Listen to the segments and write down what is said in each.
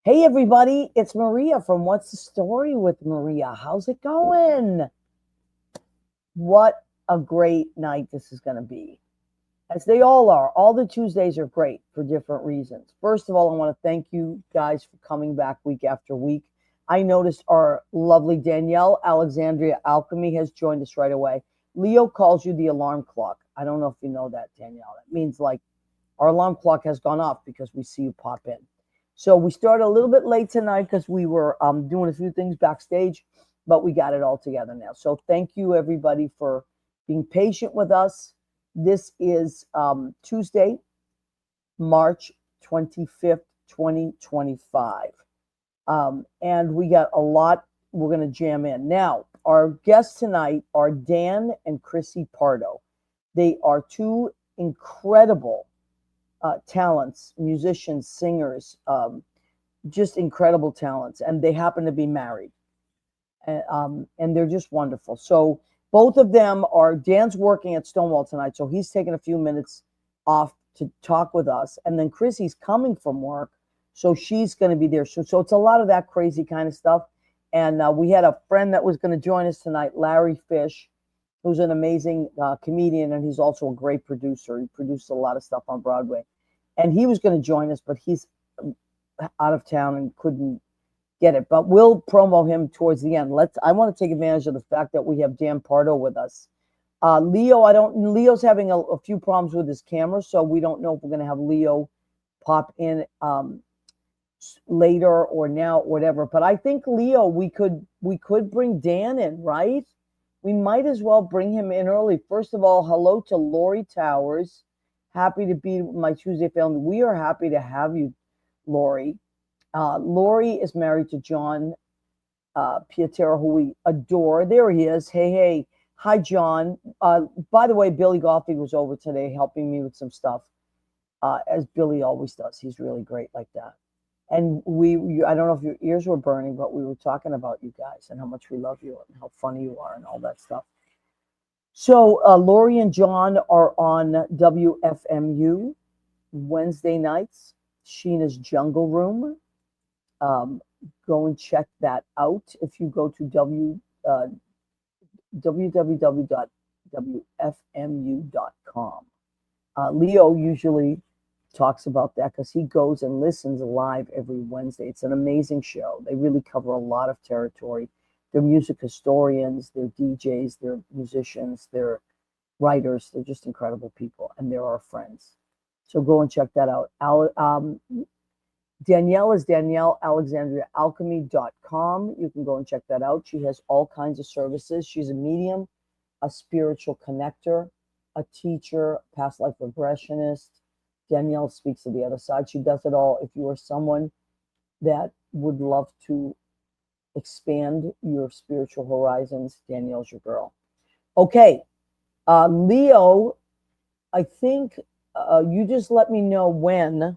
Hey, everybody, it's Maria from What's the Story with Maria. How's it going? What a great night this is going to be, as they all are. All the Tuesdays are great for different reasons. First of all, I want to thank you guys for coming back week after week. I noticed our lovely Danielle Alexandria Alchemy has joined us right away. Leo calls you the alarm clock. I don't know if you know that, Danielle. That means like our alarm clock has gone off because we see you pop in. So we started a little bit late tonight because we were doing a few things backstage, but we got it all together now. So thank you, everybody, for being patient with us. This is Tuesday, March 25th, 2025. And we got a lot we're going to jam in. Now, our guests tonight are Dan and Chrissy Pardo. They are two incredible talents, musicians, singers, just incredible talents. And they happen to be married. And they're just wonderful. So both of them are, Dan's working at Stonewall tonight, so he's taking a few minutes off to talk with us. And then Chrissy's coming from work, so she's going to be there. So it's a lot of that crazy kind of stuff. And we had a friend that was going to join us tonight, Larry Fish, who's an amazing comedian, and he's also a great producer. He produced a lot of stuff on Broadway. And he was going to join us, but he's out of town and couldn't get it. But we'll promo him towards the end. I want to take advantage of the fact that we have Dan Pardo with us. Leo's having a few problems with his camera, so we don't know if we're going to have Leo pop in later or now, whatever. But I think Leo, we could bring Dan in, right? We might as well bring him in early. First of all, hello to Lori Towers. Happy to be my Tuesday family. We are happy to have you, Lori. Lori is married to John Pietero, who we adore. There he is. Hey. Hi, John. By the way, Billy Goffey was over today helping me with some stuff, as Billy always does. He's really great like that. And I don't know if your ears were burning, but we were talking about you guys and how much we love you and how funny you are and all that stuff. So Lori and John are on WFMU Wednesday nights, Sheena's Jungle Room. Go and check that out if you go to www.wfmu.com. Leo usually talks about that because he goes and listens live every Wednesday. It's an amazing show. They really cover a lot of territory. They're music historians, they're DJs, they're musicians, they're writers. They're just incredible people, and they're our friends. So go and check that out. Danielle is DanielleAlexandriaAlchemy.com. You can go and check that out. She has all kinds of services. She's a medium, a spiritual connector, a teacher, past life regressionist. Danielle speaks to the other side. She does it all. If you are someone that would love to expand your spiritual horizons, Danielle's your girl. Okay, Leo, I think you just let me know when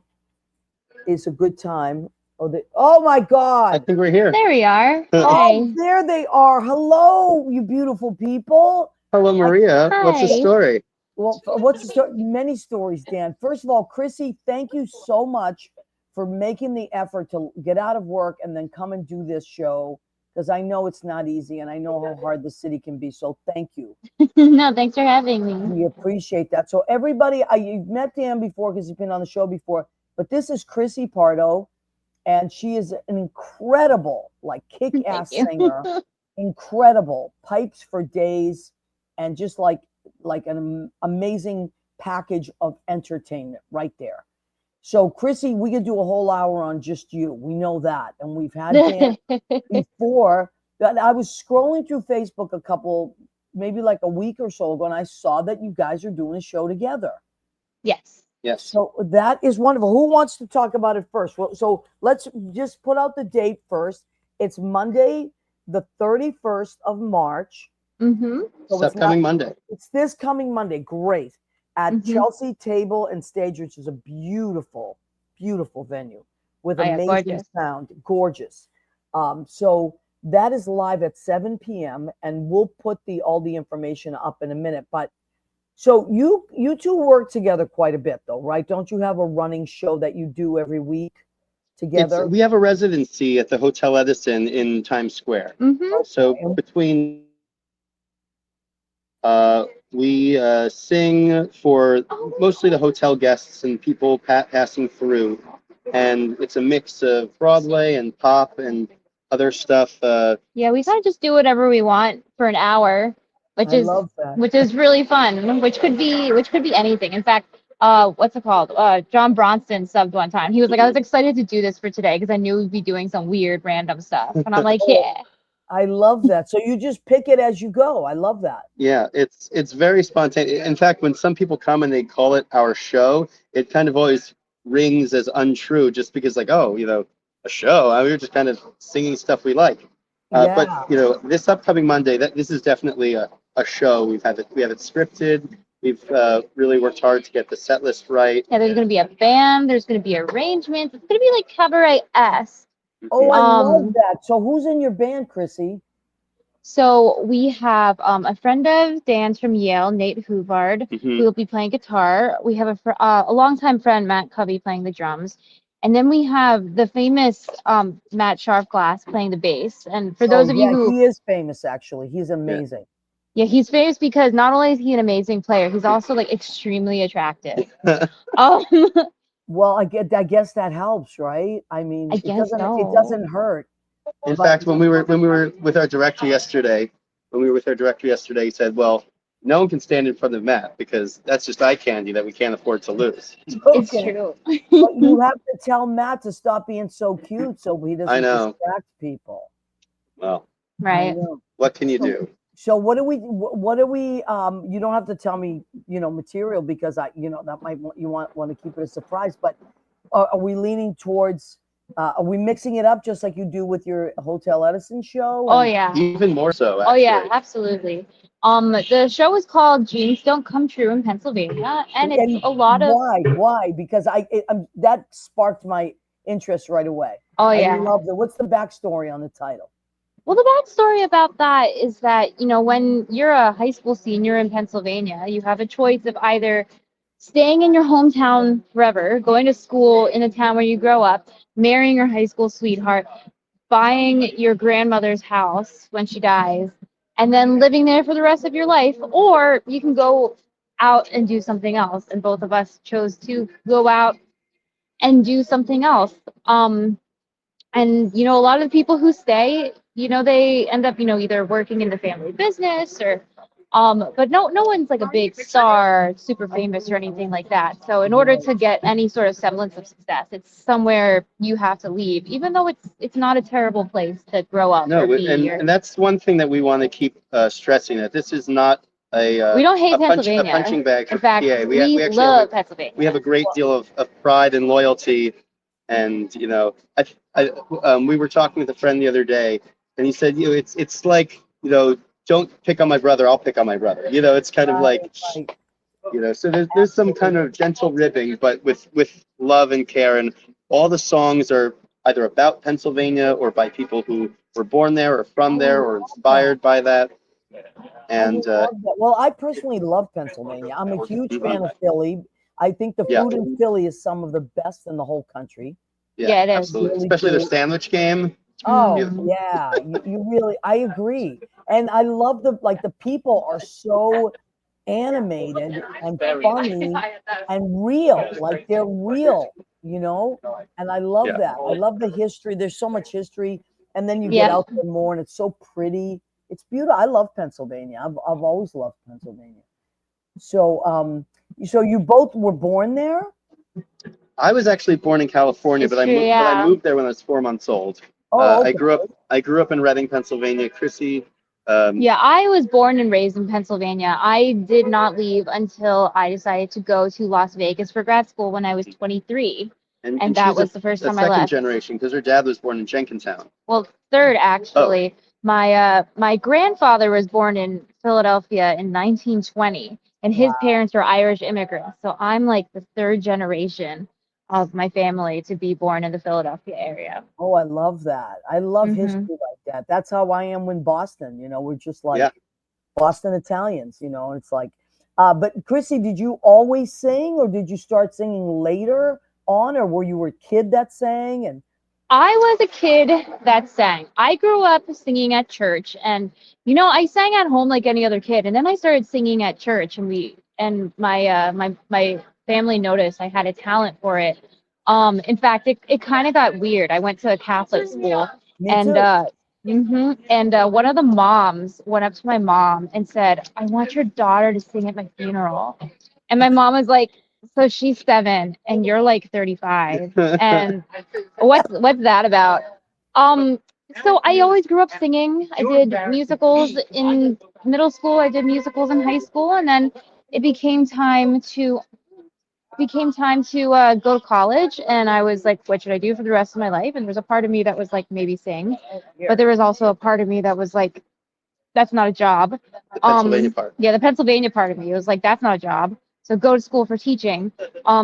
is a good time. Oh my God. I think we're here. There we are. Oh, there they are. Hello, you beautiful people. Hello, Maria. Hi. What's the story? Well, what's the story? Many stories, Dan. First of all, Chrissy, thank you so much for making the effort to get out of work and then come and do this show, because I know it's not easy and I know how hard the city can be. So thank you. No, thanks for having me. We appreciate that. So everybody, you've met Dan before because he's been on the show before, but this is Chrissy Pardo, and she is an incredible, like, kick-ass singer. Incredible, pipes for days, and just like an amazing package of entertainment right there. So Chrissy, we could do a whole hour on just you. We know that, and we've had Dan before. That I was scrolling through Facebook maybe like a week or so ago, and I saw that you guys are doing a show together. Yes. Yes. So that is wonderful. Who wants to talk about it first? Well, so let's just put out the date first. It's Monday, the 31st of March. Mm-hmm. So it's upcoming Monday. It's this coming Monday. Great. At Chelsea Table and Stage, which is a beautiful, beautiful venue with amazing sound. Gorgeous. So that is live at 7 p.m. and we'll put all the information up in a minute. But so you two work together quite a bit, though, right? Don't you have a running show that you do every week together? We have a residency at the Hotel Edison in Times Square. Mm-hmm. So between we sing for mostly the hotel guests and people passing through, and it's a mix of Broadway and pop and other stuff. Yeah, we kind of just do whatever we want for an hour, which I is love that. really fun. Which could be anything. In fact, what's it called? John Bronston subbed one time. He was like, I was excited to do this for today because I knew we'd be doing some weird random stuff, and I'm like, yeah. I love that. So you just pick it as you go. I love that. Yeah, it's very spontaneous. In fact, when some people come and they call it our show, it kind of always rings as untrue, just because like, oh, a show. We were just kind of singing stuff we like. Yeah. But this upcoming Monday, this is definitely a show. We have it scripted. We've really worked hard to get the set list right. Yeah, there's gonna be a band. There's gonna be arrangements. It's gonna be like cabaret-esque. Oh, I love that. So who's in your band, Chrissy? So we have a friend of Dan's from Yale, Nate Hoovard, who will be playing guitar. We have a longtime friend, Matt Covey, playing the drums. And then we have the famous Matt Sharpglass playing the bass. And for those of you who... he is famous, actually. He's amazing. Yeah, he's famous because not only is he an amazing player, he's also like extremely attractive. Well, I guess that helps, right? I mean, it doesn't hurt. In fact, when we were with our director yesterday, he said, "Well, no one can stand in front of Matt because that's just eye candy that we can't afford to lose." It's true. But you have to tell Matt to stop being so cute so he doesn't distract people. Well, right. What can you do? So what do we you don't have to tell me, material because that might want to keep it a surprise, but are we leaning towards are we mixing it up just like you do with your Hotel Edison show? Oh yeah. Even more so. Actually. Oh yeah, absolutely. The show is called Dreams Don't Come True in Pennsylvania, and it's a lot of why? Because that sparked my interest right away. Oh yeah. I love that. What's the backstory on the title? Well, the backstory about that is that, when you're a high school senior in Pennsylvania, you have a choice of either staying in your hometown forever, going to school in the town where you grow up, marrying your high school sweetheart, buying your grandmother's house when she dies, and then living there for the rest of your life, or you can go out and do something else. And both of us chose to go out and do something else. And, a lot of the people who stay, they end up, either working in the family business or, but no one's like a big star, super famous or anything like that. So in order to get any sort of semblance of success, it's somewhere you have to leave, even though it's not a terrible place to grow up. No, and that's one thing that we want to keep stressing, that this is not we don't hate Pennsylvania. A punching bag for In fact, PA. we actually love Pennsylvania. We have a great deal of pride and loyalty. And we were talking with a friend the other day, and he said, it's like, don't pick on my brother, I'll pick on my brother. It's kind of like, so there's some kind of gentle ribbing, but with love and care. And all the songs are either about Pennsylvania or by people who were born there or from there or inspired by that. And well, I personally love Pennsylvania. I'm a huge fan of Philly. I think the food in Philly is some of the best in the whole country. Yeah, it is. Absolutely. Especially their sandwich game. Oh, yeah. You really, I agree. And I love the people are so animated and funny and real. Like they're real, and I love that. I love the history. There's so much history. And then you get out there more and it's so pretty. It's beautiful. I love Pennsylvania. I've always loved Pennsylvania. So, so you both were born there? I was actually born in California, but I moved there when I was 4 months old. Okay. I grew up in Reading, Pennsylvania. Chrissy. I was born and raised in Pennsylvania. I did not leave until I decided to go to Las Vegas for grad school when I was 23. And that was the first time I left. Second generation, because her dad was born in Jenkintown. Well, third actually. Oh. My grandfather was born in Philadelphia in 1920, and his parents were Irish immigrants. So I'm like the third generation of my family to be born in the Philadelphia area. Oh, I love that. I love history like that. That's how I am in Boston. We're just like Boston Italians, and it's like, but Chrissy, did you always sing or did you start singing later on, or were you a kid that sang? And I was a kid that sang. I grew up singing at church, and I sang at home like any other kid, and then I started singing at church, and my family noticed I had a talent for it. In fact, it kind of got weird. I went to a Catholic school, Me and too. one of the moms went up to my mom and said, "I want your daughter to sing at my funeral," and my mom was like, "So she's 7, and you're like 35, and." What's that about? Um, so I always grew up singing. I did musicals in middle school. I did musicals in high school, and then it became time to go to college. And I was like, what should I do for the rest of my life? And there's a part of me that was like, maybe sing, but there was also a part of me that was like, that's not a job. The Pennsylvania part. Yeah, the Pennsylvania part of me was like, that's not a job. So go to school for teaching.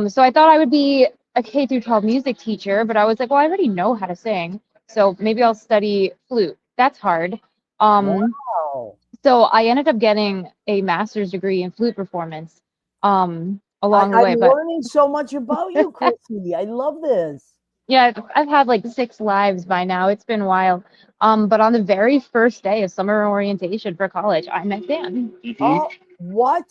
So I thought I would be a K through 12 music teacher, but I was like, well, I already know how to sing. So maybe I'll study flute. That's hard. Wow. So I ended up getting a master's degree in flute performance along the way. I'm But learning so much about you, Chrissy. I love this. yeah, I've had like 6 lives by now. It's been wild. But on the very first day of summer orientation for college, I met Dan. Oh, what?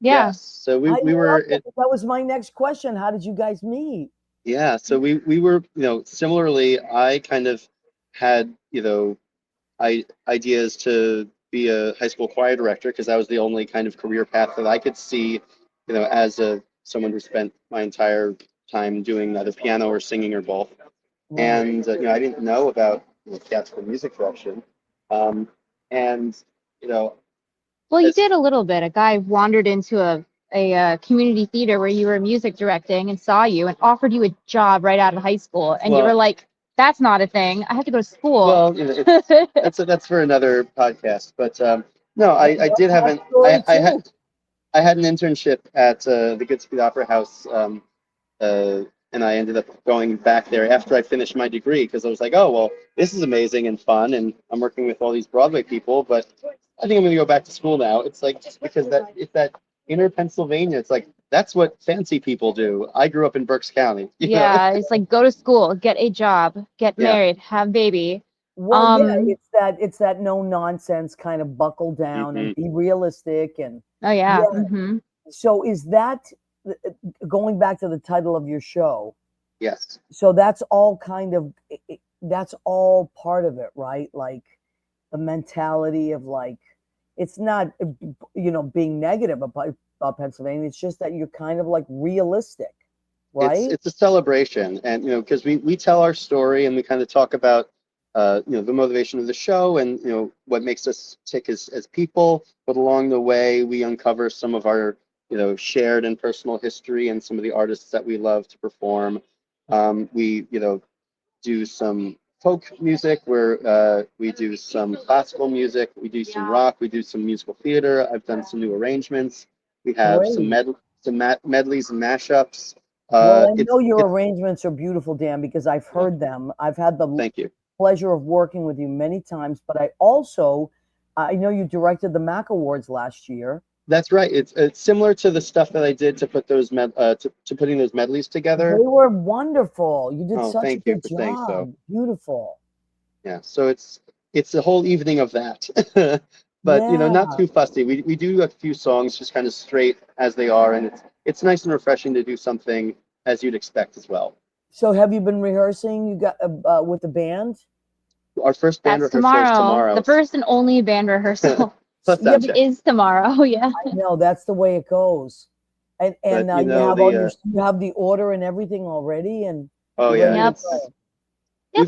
Yeah. Yes. So I we were love that. That was my next question. How did you guys meet? yeah. So we were similarly. I kind of had ideas to be a high school choir director because that was the only kind of career path that I could see, as someone who spent my entire time doing either piano or singing or both. Right. And I didn't know about theatrical music direction, and you know, Well, you as did a little bit. A guy wandered into a community theater where you were music directing and saw you and offered you a job right out of high school, and you were well, like, "That's not a thing. I have to go to school." well, that's for another podcast. But no, I I love did have that an story too. I had an internship at the Goodspeed Opera House, and I ended up going back there after I finished my degree because I was like, oh well, this is amazing and fun, and I'm working with all these Broadway people, but I think I'm going to go back to school now. It's like just because it's that inner Pennsylvania. It's like that's what fancy people do. I grew up in Berks County, Yeah, it's like go to school, get a job, get Yeah. married, have baby. Well, yeah, Um, it's that no nonsense kind of buckle down and be realistic and oh yeah. yeah. So is that going back to the title of your show? Yes. So that's all kind of that's all part of it, right? Like the mentality of like it's not being negative about Pennsylvania. It's just that you're kind of like realistic, right? It's a celebration, and because we tell our story and we kind of talk about the motivation of the show and what makes us tick as people, but along the way we uncover some of our shared and personal history and some of the artists that we love to perform. We do some folk music where we do some classical music, we do some rock, we do some musical theater. I've done some new arrangements. We have some Great. medleys and mashups. Well, I It's know your arrangements are beautiful, Dan, because I've heard them. I've had the Thank you. pleasure of working with you many times, but I know you directed the Mac Awards last year. That's right. It's similar to the stuff that I did to put those to putting those medleys They together. were wonderful. You did Oh, such a thank you good for saying so. job. Beautiful. Yeah. So it's a whole evening of that, but Yeah. not too fussy. We do a few songs just kind of straight as they are, and it's nice and refreshing to do something as you'd expect as well. So have you been rehearsing? You got with the band? Our first band That's rehearsal is tomorrow. The first and only band rehearsal Plus sound check. is tomorrow. Yeah. I know that's the way it goes. And But, you have all you have the order and everything already, and Oh you're yeah. ready to Yep. go. Yeah,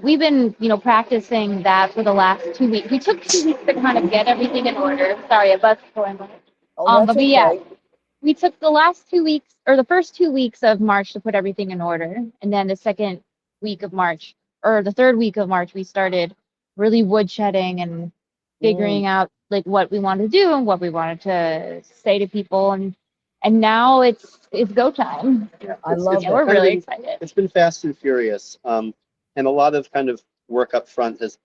we've been practicing that for the last 2 weeks. We took 2 weeks to kind of get everything in order. Sorry, a bus going by. Oh, that's But yeah, okay. we took the last 2 weeks or the first 2 weeks of March to put everything in order, and then the second week of March or the third week of March we started really woodshedding and figuring out like what we wanted to do and what we wanted to say to people, and now it's go time. Yeah, I love We're it. really excited. It's been fast and furious, and a lot of kind of work up front has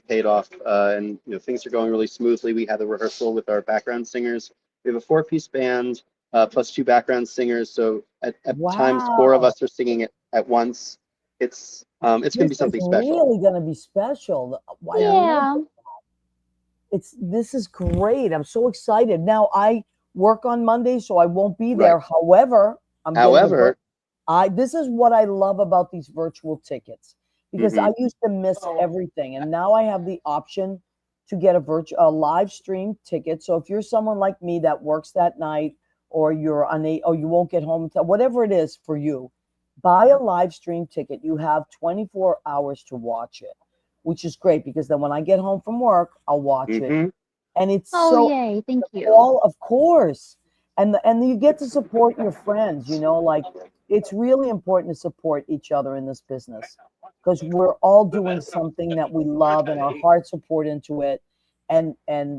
paid off, and things are going really smoothly. We had a rehearsal with our background singers. We have a 4-piece band plus 2 background singers, so at times 4 of Wow. us are singing it at once. it's going to be This is something special. really going to be special. I Yeah. love it. This is great. I'm so excited. Now I work on Monday, so I won't be there. Right. However, I'm getting However, this is what I love about these virtual tickets, because Mhm. I used to miss everything, and now I have the option to get a live stream ticket. So if you're someone like me that works that night, or or you won't get home until whatever it is for you, buy a live stream ticket. You have 24 hours to watch it, which is great, because then when I get home from work, I'll watch it. Mhm. And it's Oh, so yay. Thank you. all, of course, and you get to support your friends. Like, it's really important to support each other in this business, because we're all doing something that we love and our hearts are poured into it, and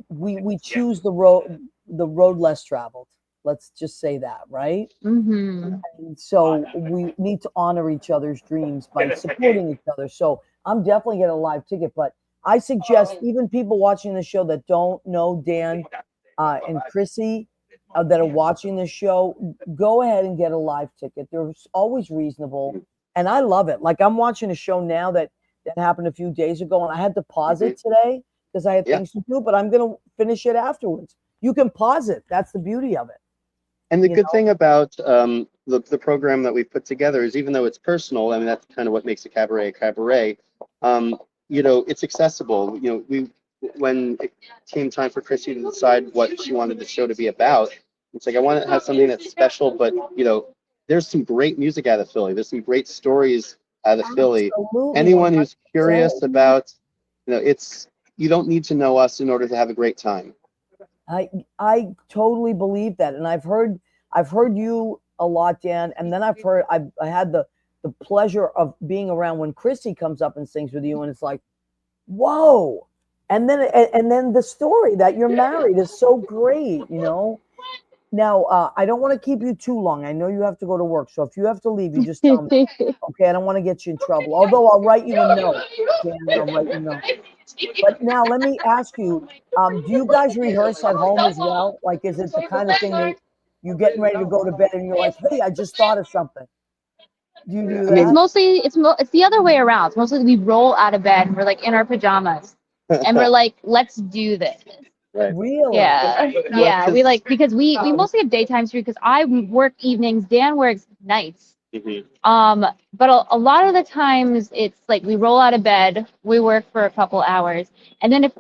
we choose the road less traveled. Let's just say that, right? Mm-hmm. And so we need to honor each other's dreams by supporting each other. So I'm definitely getting a live ticket, but I suggest even people watching the show that don't know Dan and Chrissy, that are watching this show, go ahead and get a live ticket. They're always reasonable, and I love it. Like, I'm watching a show now that happened a few days ago, and I had to pause it today because I had Yeah. things to do, but I'm going to finish it afterwards. You can pause it. That's the beauty of it. And the You good know? thing about the program that we've put together is, even though it's personal, I mean, that's kind of what makes a cabaret. It's accessible. When it came time for Chrissy to decide what she wanted the show to be about, it's like, I want to have something that's special, but there's some great music out of Philly. There's some great stories out of Philly. Absolutely, Anyone who's 100%. curious about, you don't need to know us in order to have a great time. I totally believe that, and I've heard you a lot, Dan, and then I had the pleasure of being around when Chrissy comes up and sings with you, and it's like, whoa, and then the story that you're married is so great. Now, I don't want to keep you too long. I know you have to go to work, so if you have to leave, you just tell me. Okay, I don't want to get you in trouble. Although I'll write you a note, Dan, I'll write you a note. But now let me ask you, do you guys rehearse at home as well? Like, is it the kind of thing that you're getting ready to go to bed and you're like, hey, I just thought of something? Do you do It's that? mostly it's the other way around. It's mostly we roll out of bed and we're like in our pajamas and we're like, let's do this. Right. Really? Yeah. Yeah. We because we mostly have daytime street because I work evenings, Dan works nights. But a lot of the times it's like we roll out of bed, we work for a couple hours, and then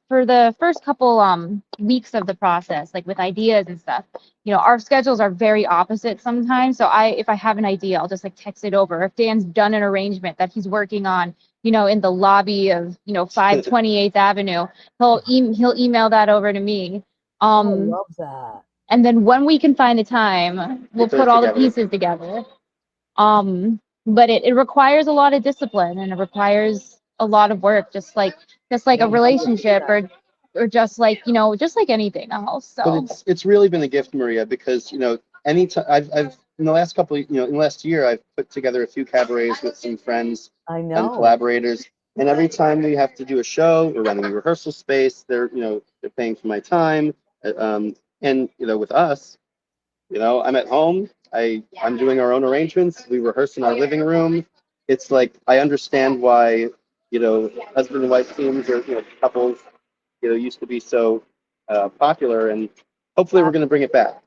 for the first couple weeks of the process, like with ideas and stuff, our schedules are very opposite sometimes. So if I have an idea, I'll just like text it over. If Dan's done an arrangement that he's working on, in the lobby of 528th Avenue, he'll email that over to me. I love that. And then when we can find the time, we'll put all the pieces together. But it requires a lot of discipline and it requires a lot of work, just like a relationship or just like anything else. So But it's really been a gift, Maria, because anytime I've in the last couple of, in the last year, I've put together a few cabarets with some friends I and know. collaborators, and every time we have to do a show, we're running a rehearsal space. They're paying for my time, and with us, I'm at home. I'm doing our own arrangements. We rehearse in our living room. It's like, I understand why husband and wife teams or couples used to be so popular, and hopefully we're going to bring it back.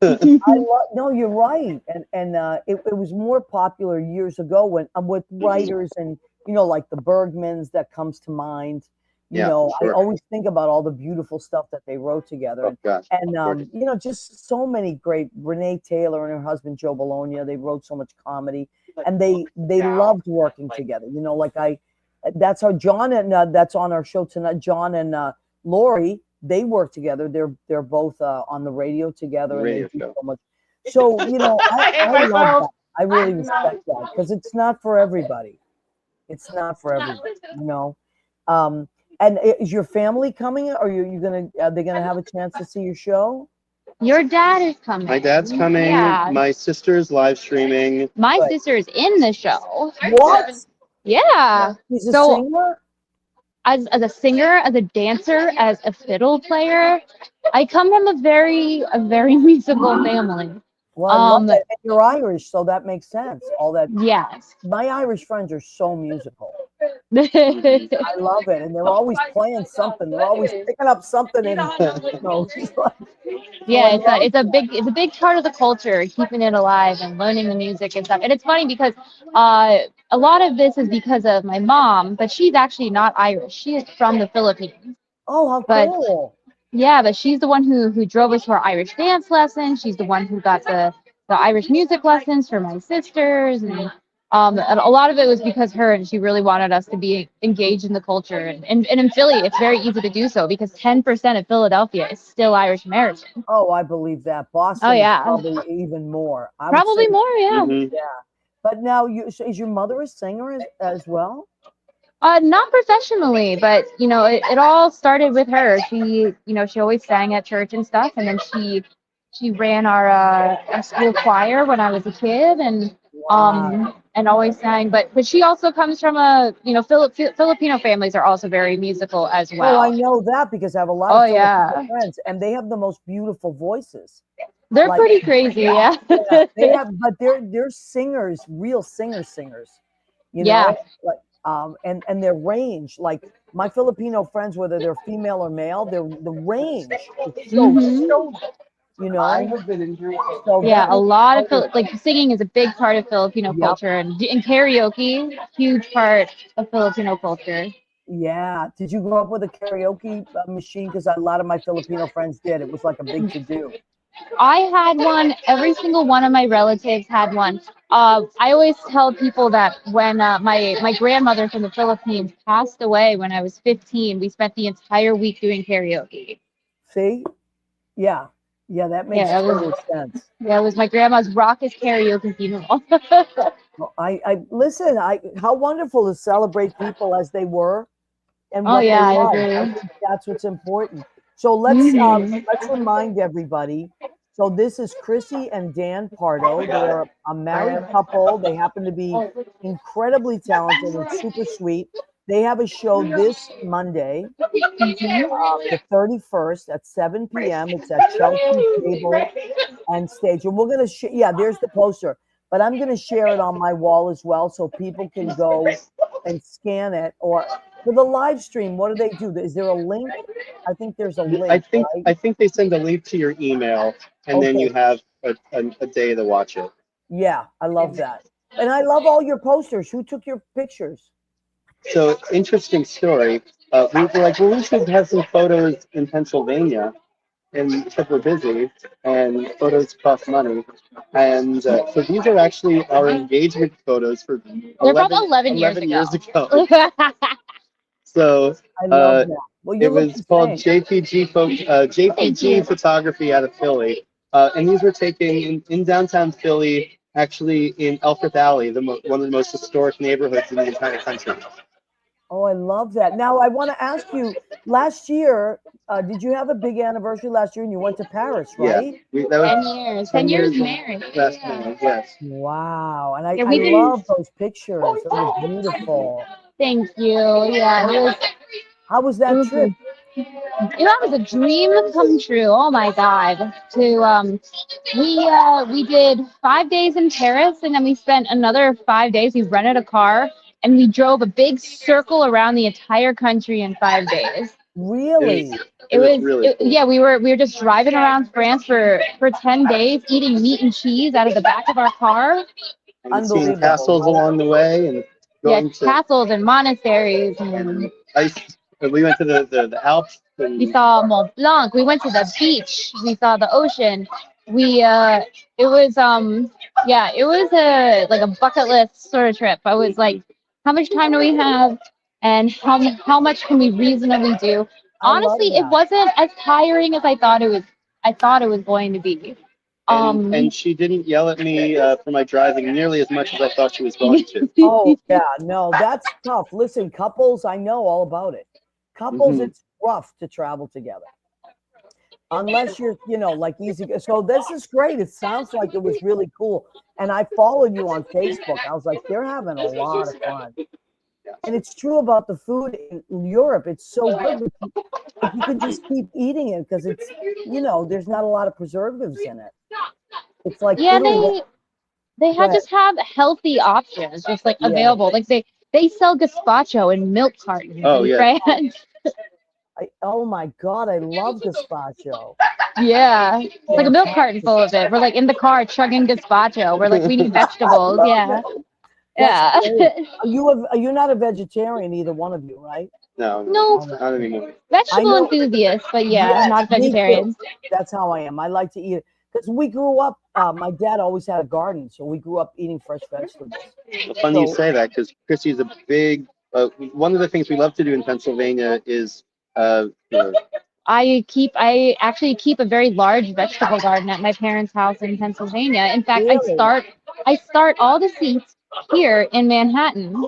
No, you're right, and it was more popular years ago when with writers and like the Bergmans that comes to mind. Sure. I always think about all the beautiful stuff that they wrote together, Oh gosh. and just so many great. Renee Taylor and her husband Joe Bologna, they wrote so much comedy, and they loved working together. That's how John and that's on our show tonight. John and Lori, they work together. They're both on the radio together, and they do so much. So I love that. I really respect that because it's not for everybody. It's not for everybody. And is your family coming? Are they gonna have a chance to see your show? Your dad is coming. My dad's coming. Yeah. My sister's live streaming. My sister is in the show. What? Yeah. He's a singer? As a singer, as a dancer, as a fiddle player, I come from a very musical family. Well, I love that. And you're Irish, so that makes sense. All that. Yes. My Irish friends are so musical. I love it, and they're always playing something. They're always picking up something, and yeah, it's a big part of the culture, keeping it alive and learning the music and stuff. And it's funny because a lot of this is because of my mom, but she's actually not Irish. She is from the Philippines. Oh, how But cool! yeah, but she's the one who drove us to our Irish dance lessons. She's the one who got the Irish music lessons for my sisters, and a lot of it was because her, and she really wanted us to be engaged in the culture. And in Philly, it's very easy to do so because 10% of Philadelphia is still Irish American. Oh, I believe that. Boston Oh yeah, is probably even more. I would probably say, more. Yeah. Mhm. yeah. But now, is your mother a singer as well? Not professionally, but you know, it all started with her. She always sang at church and stuff, and then she ran our school choir when I was a kid, and always sang. But she also comes from Filipino families are also very musical as well. Oh, I know that because I have a lot of Filipino friends, and they have the most beautiful voices. They're pretty crazy, yeah. They have, but they're singers, real singers. You know, like and their range, like my Filipino friends, whether they're female or male, the range is so you know. So yeah, a lot of like singing is a big part of Filipino culture, and karaoke, huge part of Filipino culture. Yeah. Did you grow up with a karaoke machine? Because a lot of my Filipino friends did. It was like a big to do. I had one. Every single one of my relatives had one. I always tell people that when my grandmother from the Philippines passed away when I was 15, we spent the entire week doing karaoke. See? Yeah. Yeah, that makes total sense. Yeah, it was my grandma's raucous karaoke funeral. Well, I listen. How wonderful to celebrate people as they were, and what they I love. agree. I think that's what's important. So let's remind everybody. So this is Chrissy and Dan Pardo. They're a married couple. They happen to be incredibly talented and super sweet. They have a show this Monday, the 31st at 7 p.m. It's at Chelsea Table and Stage. And we're going to, there's the poster. But I'm going to share it on my wall as well so people can go and scan it. Or for the live stream, what do they do? Is there a link? I think there's a link. I think they send a link to your email, and then you have a day to watch it. Yeah, I love that. And I love all your posters. Who took your pictures? So, interesting story. We were like, well, we should have some photos in Pennsylvania, and except we're busy, and photos cost money. And so these are actually our engagement photos for 11 years ago. So I love that. Well, it was called JPG Photography out of Philly. And these were taken in downtown Philly, actually in Elfreth Alley, one of the most historic neighborhoods in the entire country. Oh, I love that. Now, I want to ask you, last year, did you have a big anniversary last year and you went to Paris, right? Yeah, that was 10 years. 10 years married. Last year, yes. Wow. And I love those pictures. It was beautiful. Thank you. Yeah. How was that trip? That was a dream come true. Oh my God. We did 5 days in Paris, and then we spent another 5 days. We rented a car and we drove a big circle around the entire country in 5 days. Really? It was really cool. Yeah, we were just driving around France for 10 days, eating meat and cheese out of the back of our car. And seeing castles along the way, and going to castles and monasteries and we went to the Alps. We saw Mont Blanc. We went to the beach. We saw the ocean. It was like a bucket list sort of trip. I was like, how much time do we have, and how much can we reasonably do? Honestly, it wasn't as tiring as I thought it was going to be. And she didn't yell at me for my driving nearly as much as I thought she was going to. Oh yeah, no, that's tough. Listen, couples, I know all about it. Couples, it's rough to travel together. Unless you're, like easy. So this is great. It sounds like it was really cool. And I followed you on Facebook. I was like, they're having a lot of fun. And it's true about the food in Europe. It's so good. You can just keep eating it because it's, there's not a lot of preservatives in it. It's like Yeah, Italy. they Go had ahead. just have healthy options just like Yeah. available. Like they sell gazpacho in milk cartons Oh in yeah. France. Oh my God, I love gazpacho. Yeah, it's like a milk carton Fantastic. full of it. We're like in the car chugging gazpacho. We're like we need I vegetables. love Yeah, it. That's yeah. great. Are you not a vegetarian, either one of you, right? No, No All right. not anymore. I vegetable know. enthusiast, but yeah, Yes, not me too. vegetarians. That's how I am. I like to eat it because we grew up. My dad always had a garden, so we grew up eating fresh vegetables. Well, funny you So say that because Chrissy's a big. One of the things we love to do in Pennsylvania is, you know, I actually keep a very large vegetable garden at my parents' house in Pennsylvania. In fact, really, I start all the seeds here in Manhattan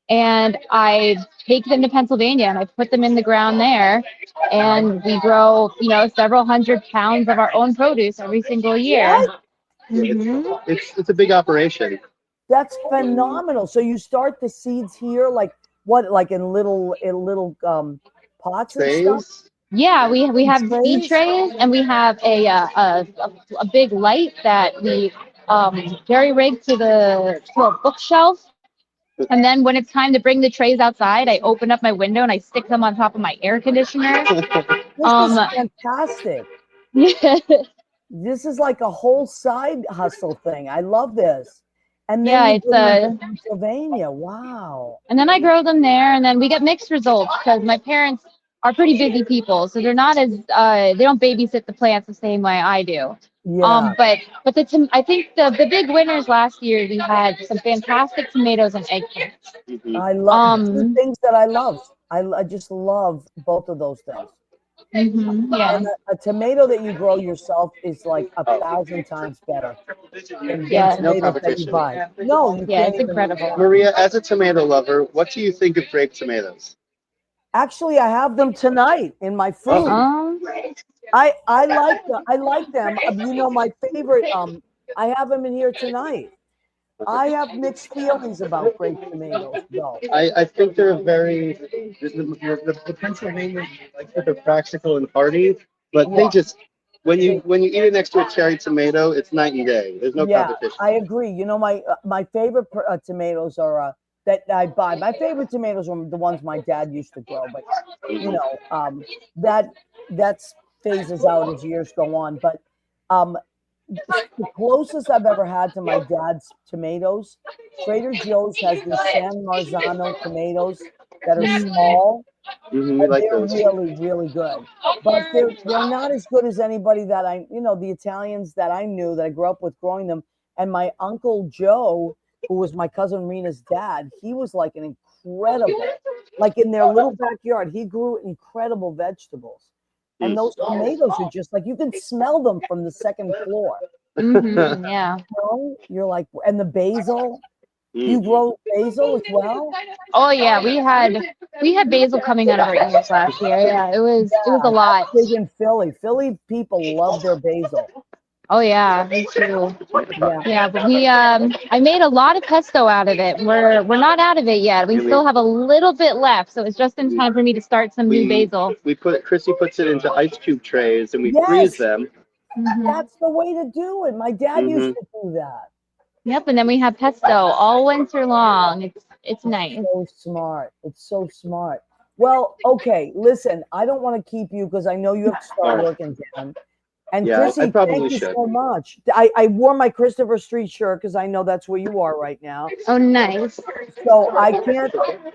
and I take them to Pennsylvania and I put them in the ground there and we grow, several hundred pounds of our own produce every single year. what? it's a big operation. That's phenomenal. So you start the seeds here, like what, like in little pots and stuff, Trays. Yeah, we have seed trays. trays and we have a big light that we jerry rig to a bookshelf. And then when it's time to bring the trays outside, I open up my window and I stick them on top of my air conditioner. This Um, is fantastic. yeah, This is like a whole side hustle thing. I love this. And then yeah, you it's bring them to Pennsylvania. Wow. and then I grow them there, and then we get mixed results because my parents are pretty busy people, so they're not as they don't babysit the plants the same way I do. Yeah, I think the big winners last year we had some fantastic tomatoes and eggplants. Hmm. I love two Um, things that I love. I just love both of those things. yeah, And a tomato that you grow yourself is like a Oh, 1,000 times better than yeah, no tomatoes that you competition. buy. No, you yeah, can't it's even. incredible. Maria, as a tomato lover, what do you think of grape tomatoes? Actually, I have them tonight in my Oh, food. Um, I like them. I like them. You know, my favorite. I have them in here tonight. I have mixed feelings about grape tomatoes, though. I think they're very the Pennsylvanians like that they're practical and hearty, but Yeah, they just they, when you eat it next to a cherry tomato, it's night and day. There's no yeah, competition. I agree. You know, my favorite tomatoes are that I buy. My favorite tomatoes are the ones my dad used to grow, but you Mhm. know, that that's phases out as years go on. But um, the closest I've ever had to my dad's tomatoes, Trader Joe's has these San Marzano tomatoes that are mm, small, We and like they're those. really, really good. But they're not as good as anybody that the Italians that I knew that I grew up with growing them. And my uncle Joe, who was my cousin Rena's dad, he was like an incredible, like in their little backyard, he grew incredible vegetables. And Mm. those tomatoes are just like you can smell them from the second floor. yeah. You're like, and the basil. Do you Mhm. grow basil as well? Oh yeah, we had basil coming out of our ears last year. Yeah, it was a That's lot. big in Philly. Philly people love their basil. Oh yeah, me too. Yeah. Yeah, but I made a lot of pesto out of it. We're not out of it yet. We And still have a little bit left, so it's just in time for me to start some new we basil. Chrissy puts it into ice cube trays and we freeze Yes, them. Hmm. that's the way to do it. My dad used Hmm. to do that. Yep, and then we have pesto all winter long. It's It's nice. so smart. It's so smart. Well, okay, listen, I don't want to keep you because I know you have to start Oh, working, Dan. And yeah, I Chrissy, thank probably you should. so much. I wore my Christopher Street shirt because I know that's where you are right now. Oh, nice. So I can't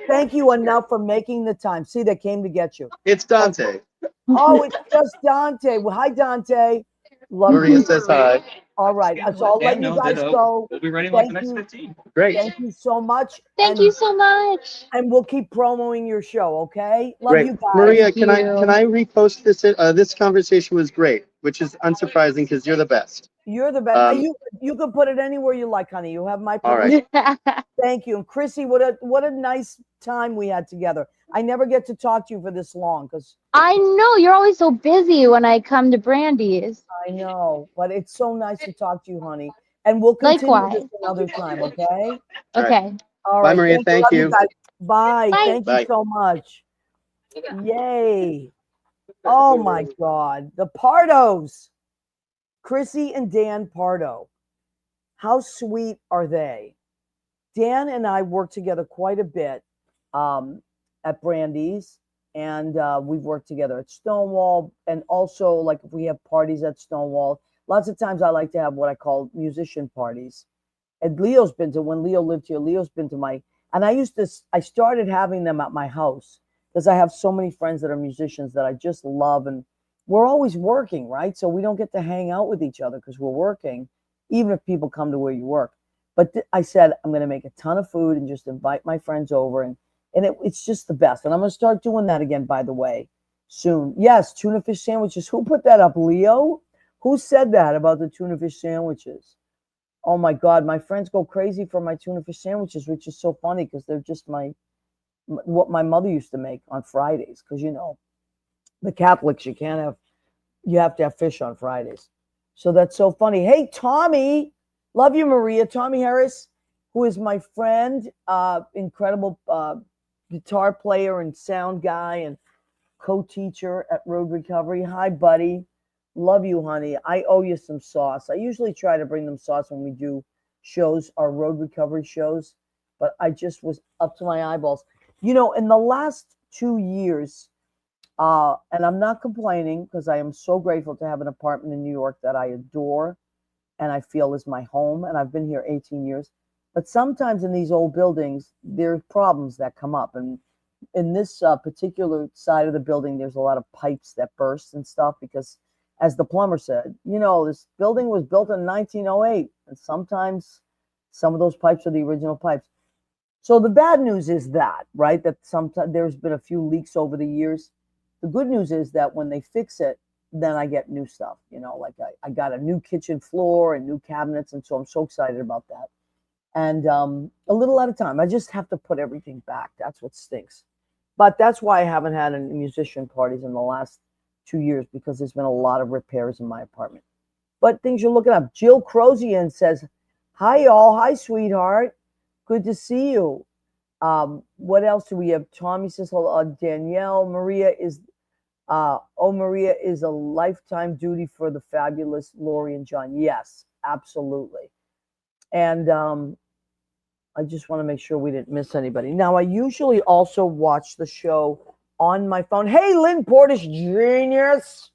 thank you enough for making the time. See, they came to get you. It's Dante. Oh, it's just Dante. Well, hi, Dante. Love Maria you. says hi. All right. So I'll let you guys go. Thank you. Great. Thank you so much. Thank you so much. And we'll keep promoting your show, okay? Love Great. you guys. Maria, Thank can I you. repost this? This conversation was great, which is unsurprising because you're the best. You're the best. Um, You can put it anywhere you like, honey. You have my all right. permission. Thank you. And Chrissy, what a nice time we had together. I never get to talk to you for this long because I know you're always so busy when I come to Brandy's. I know, but it's so nice to talk to you, honey. And we'll continue this Likewise. another time, okay? All right. Okay. All Bye, right. Maria. Thank you. Thank Love you you. guys. Bye. Bye. Thank you Bye. so much. Yay. Oh my God. The Pardos. Chrissy and Dan Pardo. How sweet are they? Dan and I work together quite a bit at Brandy's, and we've worked together at Stonewall, and also like if we have parties at Stonewall. Lots of times I like to have what I call musician parties. And Leo's been to, when Leo lived here, Leo's been to my, and I started having them at my house because I have so many friends that are musicians that I just love. And we're always working, right? So we don't get to hang out with each other because we're working, even if people come to where you work. But I said, I'm going to make a ton of food and just invite my friends over. And it's just the best. And I'm going to start doing that again, by the way, soon. Yes, tuna fish sandwiches. Who put that up, Leo? Who said that about the tuna fish sandwiches? Oh my God, my friends go crazy for my tuna fish sandwiches, which is so funny because they're just what my mother used to make on Fridays. Because the Catholics, you have to have fish on Fridays. So that's so funny. Hey, Tommy, love you, Maria. Tommy Harris, who is my friend, incredible guitar player and sound guy and co-teacher at Road Recovery. Hi, buddy. Love you, honey. I owe you some sauce. I usually try to bring them sauce when we do shows, our Road Recovery shows, but I just was up to my eyeballs. In the last 2 years, and I'm not complaining because I am so grateful to have an apartment in New York that I adore and I feel is my home. And I've been here 18 years. But sometimes in these old buildings, there's problems that come up. And in this particular side of the building, there's a lot of pipes that burst and stuff because, as the plumber said, this building was built in 1908. And sometimes some of those pipes are the original pipes. So the bad news is that, right, that sometimes there's been a few leaks over the years. The good news is that when they fix it, then I get new stuff, like I got a new kitchen floor and new cabinets. And so I'm so excited about that. And a little at a time, I just have to put everything back. That's what stinks. But that's why I haven't had any musician parties in the last 2 years, because there's been a lot of repairs in my apartment. But things you're looking up. Jill Crozian says, hi, y'all. Hi, sweetheart. Good to see you. What else do we have? Tommy says, hello. Danielle. Maria is a lifetime duty for the fabulous Lori and John. Yes, absolutely. And I just want to make sure we didn't miss anybody. Now, I usually also watch the show on my phone. Hey, Lynn Portis, genius.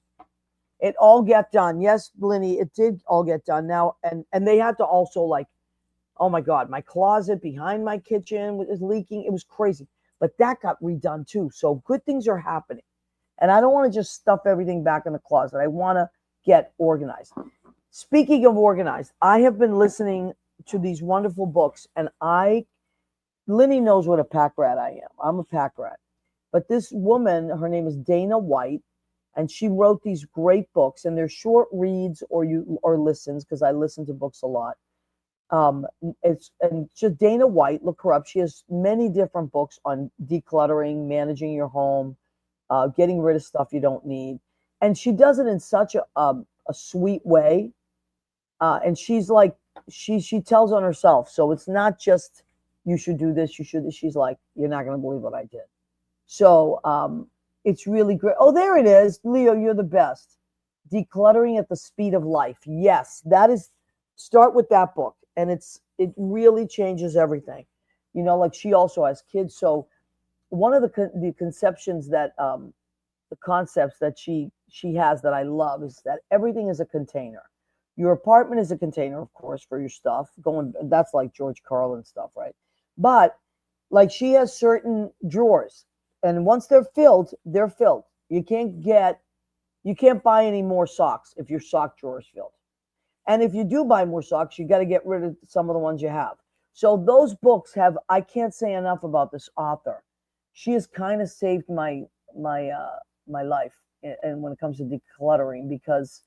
It all got done. Yes, Linny, it did all get done. Now, and they had to also oh my God, my closet behind my kitchen was leaking. It was crazy. But that got redone too. So good things are happening. And I don't want to just stuff everything back in the closet. I want to get organized. Speaking of organized, I have been listening to these wonderful books, and Linny knows what a pack rat I am. I'm a pack rat. But this woman, her name is Dana White, and she wrote these great books, and they're short reads or listens, because I listen to books a lot. And just Dana White, look her up. She has many different books on decluttering, managing your home, getting rid of stuff you don't need. And she does it in such a sweet way. And she's like, she tells on herself. So it's not just, you should do this, you should. She's like, you're not going to believe what I did. So it's really great. Oh, there it is. Leo, you're the best. Decluttering at the Speed of Life. Yes, start with that book. And it really changes everything. Like she also has kids. So one of the conceptions that, the concepts that she has that I love is that everything is a container. Your apartment is a container, of course, for your stuff. That's like George Carlin stuff, right? But like she has certain drawers, and once they're filled, they're filled. You can't buy any more socks if your sock drawer is filled. And if you do buy more socks, you got to get rid of some of the ones you have. So those books I can't say enough about this author. She has kind of saved my life, and when it comes to decluttering, because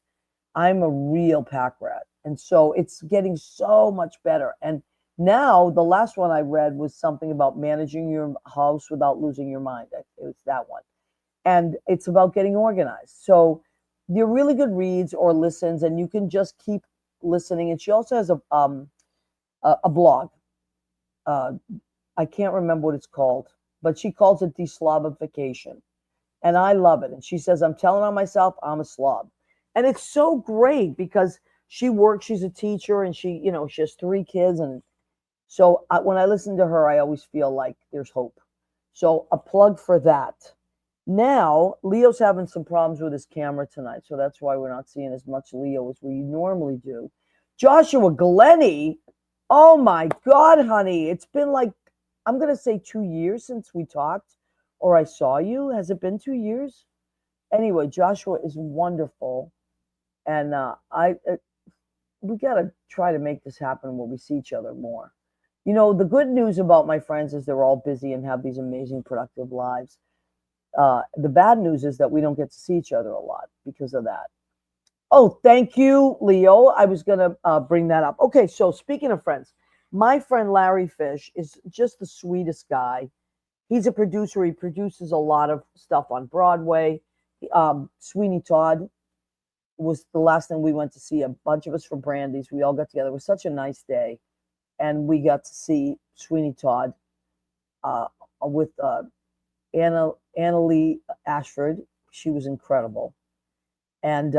I'm a real pack rat. And so it's getting so much better. And now the last one I read was something about managing your house without losing your mind. It was that one. And it's about getting organized. So they're really good reads or listens, and you can just keep listening. And she also has a blog. I can't remember what it's called, but she calls it Deslavification. And I love it. And she says, I'm telling on myself, I'm a slob. And it's so great because she works, she's a teacher, and she, she has 3 kids. And so when I listen to her, I always feel like there's hope. So a plug for that. Now, Leo's having some problems with his camera tonight, so that's why we're not seeing as much Leo as we normally do. Joshua Glennie, oh my God, honey. It's been like, I'm going to say 2 years since we talked or I saw you. Has it been 2 years? Anyway, Joshua is wonderful. And we got to try to make this happen where we see each other more. The good news about my friends is they're all busy and have these amazing, productive lives. The bad news is that we don't get to see each other a lot because of that. Oh, thank you, Leo. I was going to bring that up. Okay, so speaking of friends, my friend Larry Fish is just the sweetest guy. He's a producer. He produces a lot of stuff on Broadway. Sweeney Todd was the last thing we went to see. A bunch of us from Brandy's. We all got together. It was such a nice day. And we got to see Sweeney Todd with Anna Lee Ashford. She was incredible. And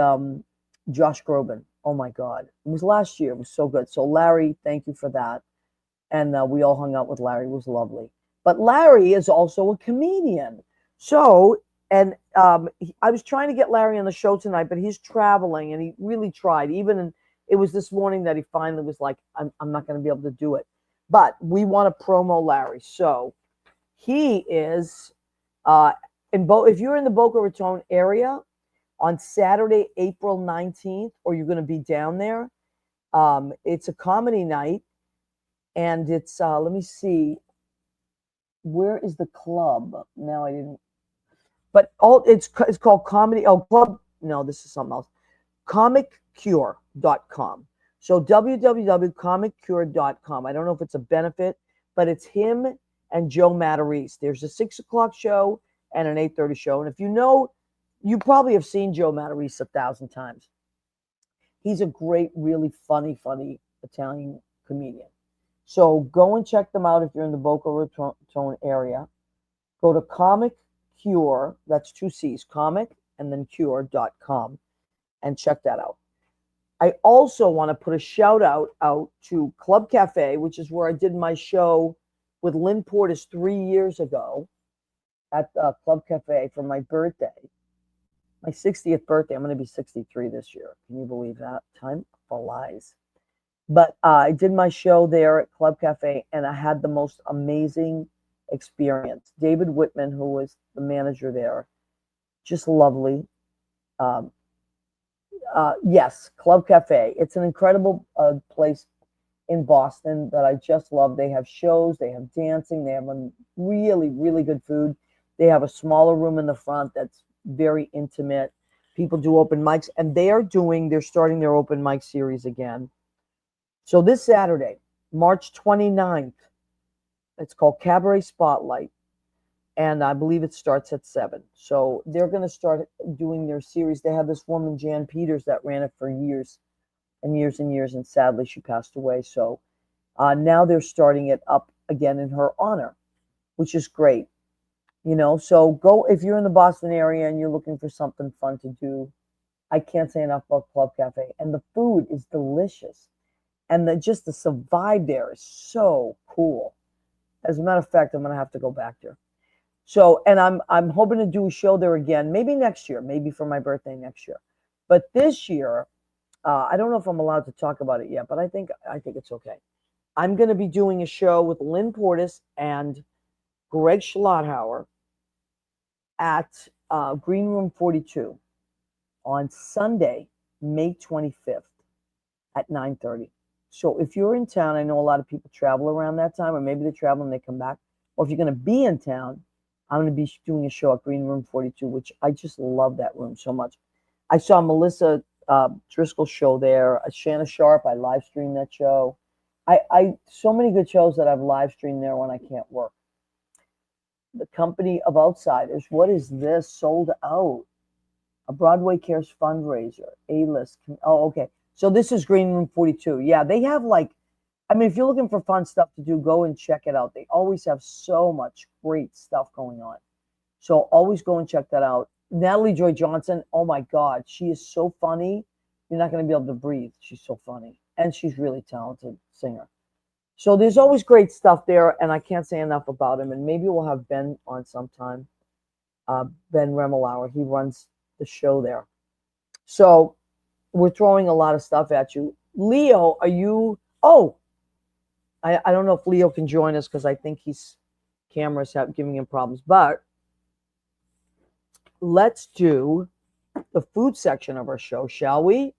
Josh Groban. Oh, my God. It was last year. It was so good. So, Larry, thank you for that. And we all hung out with Larry. It was lovely. But Larry is also a comedian. So, and I was trying to get Larry on the show tonight, but he's traveling, and he really tried. It was this morning that he finally was like, I'm not going to be able to do it. But we want to promo Larry. So he is if you're in the Boca Raton area on Saturday, April 19th, or you're going to be down there, it's a comedy night. And it's, let me see, where is the club? Now I didn't, but it's called Comedy, Club, no, this is something else. ComicCure.com. So www.comiccure.com. I don't know if it's a benefit, but it's him and Joe Matarese. There's a 6:00 show and an 8:30 show. And if you probably have seen Joe Matarese 1,000 times. He's a great, really funny Italian comedian. So go and check them out if you're in the Boca Raton area. Go to Comic Cure, that's 2 C's, comic and then cure.com, and check that out. I also want to put a shout out to Club Cafe, which is where I did my show with Lynn Portis 3 years ago at Club Cafe for my birthday. My 60th birthday. I'm going to be 63 this year. Can you believe that? Time flies. But I did my show there at Club Cafe, and I had the most amazing experience. David Whitman, who was the manager there, just lovely. Yes, Club Cafe. It's an incredible place in Boston that I just love. They have shows, they have dancing, they have really, really good food. They have a smaller room in the front that's very intimate. People do open mics, and they're starting their open mic series again. So this Saturday, March 29th, it's called Cabaret Spotlight, and I believe it starts at 7. So they're going to start doing their series. They have this woman, Jan Peters, that ran it for years and years and years, and sadly she passed away. So now they're starting it up again in her honor, which is great. So go, if you're in the Boston area and you're looking for something fun to do. I can't say enough about Club Cafe, and the food is delicious. And the vibe there is so cool. As a matter of fact, I'm going to have to go back there. So, and I'm hoping to do a show there again, maybe next year, maybe for my birthday next year. But this year, I don't know if I'm allowed to talk about it yet, but I think it's okay. I'm going to be doing a show with Lynn Portis and Greg Schlotthauer at Green Room 42 on Sunday, May 25th at 9:30. So if you're in town, I know a lot of people travel around that time, or maybe they travel and they come back. Or if you're going to be in town, I'm going to be doing a show at Green Room 42, which I just love that room so much. I saw Melissa Driscoll's show there. Shanna Sharp, I live streamed that show. I so many good shows that I've live streamed there when I can't work. The Company of Outsiders. What is this? Sold out. A Broadway Cares fundraiser. A-list. Oh, okay. So this is Green Room 42. Yeah, they have if you're looking for fun stuff to do, go and check it out. They always have so much great stuff going on. So always go and check that out. Natalie Joy Johnson, oh my God, she is so funny. You're not going to be able to breathe. She's so funny. And she's really talented singer. So there's always great stuff there, and I can't say enough about him. And maybe we'll have Ben on sometime. Ben Remmelauer, he runs the show there. So we're throwing a lot of stuff at you. Leo, are you? Oh, I don't know if Leo can join us because I think his cameras have giving him problems. But let's do the food section of our show, shall we?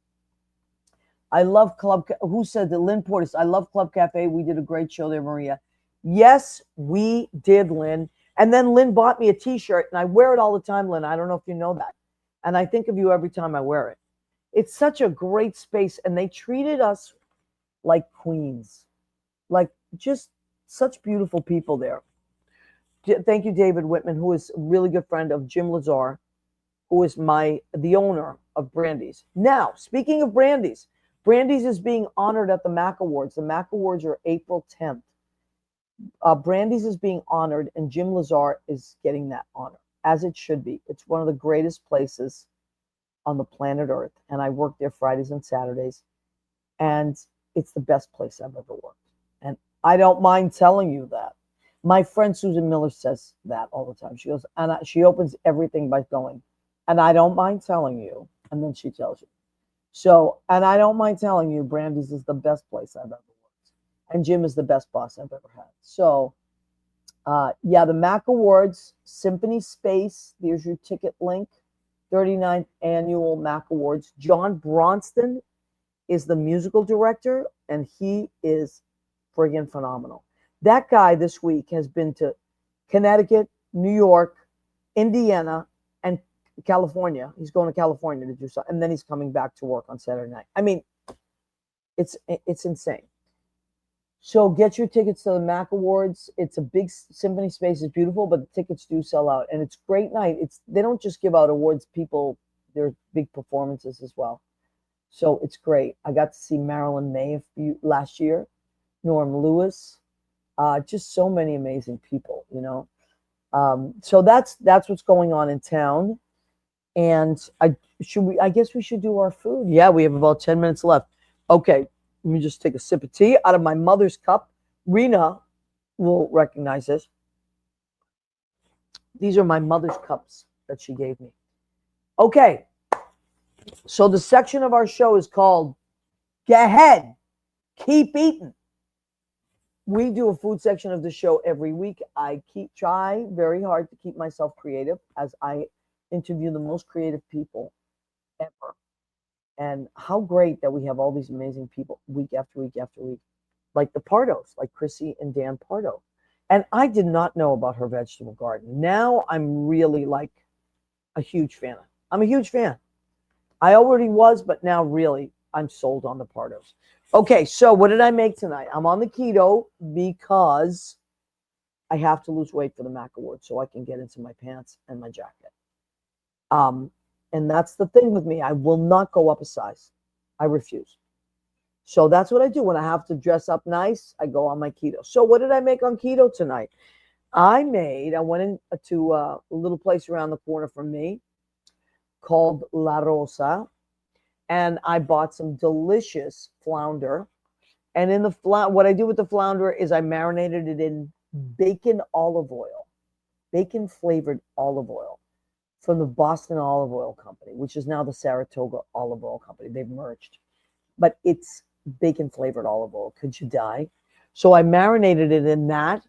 I love Club. Who said that? Lynn Portis. I love Club Cafe. We did a great show there, Maria. Yes, we did, Lynn. And then Lynn bought me a T-shirt, and I wear it all the time, Lynn. I don't know if you know that. And I think of you every time I wear it. It's such a great space, and they treated us like queens, like just such beautiful people there. Thank you, David Whitman, who is a really good friend of Jim Lazar, who is the owner of Brandy's. Now, speaking of Brandy's, Brandy's is being honored at the Mac Awards. The Mac Awards are April 10th. Brandy's is being honored, and Jim Lazar is getting that honor, as it should be. It's one of the greatest places on the planet Earth, and I work there Fridays and Saturdays, and it's the best place I've ever worked. And I don't mind telling you that. My friend Susan Miller says that all the time. She goes, and she opens everything by going, and I don't mind telling you, and then she tells you. So, and I don't mind telling you, Brandy's is the best place I've ever worked, and Jim is the best boss I've ever had. So, yeah, the Mac Awards, Symphony Space. There's your ticket link. 39th annual Mac Awards. John Bronston is the musical director, and he is friggin' phenomenal. That guy this week has been to Connecticut, New York, Indiana, and California. He's going to California to do something, and then he's coming back to work on Saturday night. I mean, it's insane. So get your tickets to the Mac Awards. It's a big symphony space. It's beautiful, but the tickets do sell out, and it's a great night. They don't just give out awards. People, they're big performances as well. So it's great. I got to see Marilyn May last year, Norm Lewis, just so many amazing people, you know. So that's what's going on in town. And I guess we should do our food. Yeah, we have about 10 minutes left. Okay. Let me just take a sip of tea out of my mother's cup. Rena will recognize this. These are my mother's cups that she gave me. Okay. So the section of our show is called Go Ahead, Keep Eating. We do a food section of the show every week. I try very hard to keep myself creative as I interview the most creative people ever. And how great that we have all these amazing people week after week after week, like the Pardos, like Chrissy and Dan Pardo. And I did not know about her vegetable garden. Now I'm really like a huge fan. I'm a huge fan. I already was, but now really I'm sold on the Pardos. Okay, so what did I make tonight? I'm on the keto because I have to lose weight for the Mac Awards so I can get into my pants and my jacket. And that's the thing with me. I will not go up a size. I refuse. So that's what I do. When I have to dress up nice, I go on my keto. So what did I make on keto tonight? I went into a little place around the corner from me called La Rosa, and I bought some delicious flounder. And in the what I do with the flounder is I marinated it in bacon flavored olive oil. From the Boston Olive Oil Company, which is now the Saratoga Olive Oil Company. They've merged. But it's bacon-flavored olive oil. Could you die? So I marinated it in that,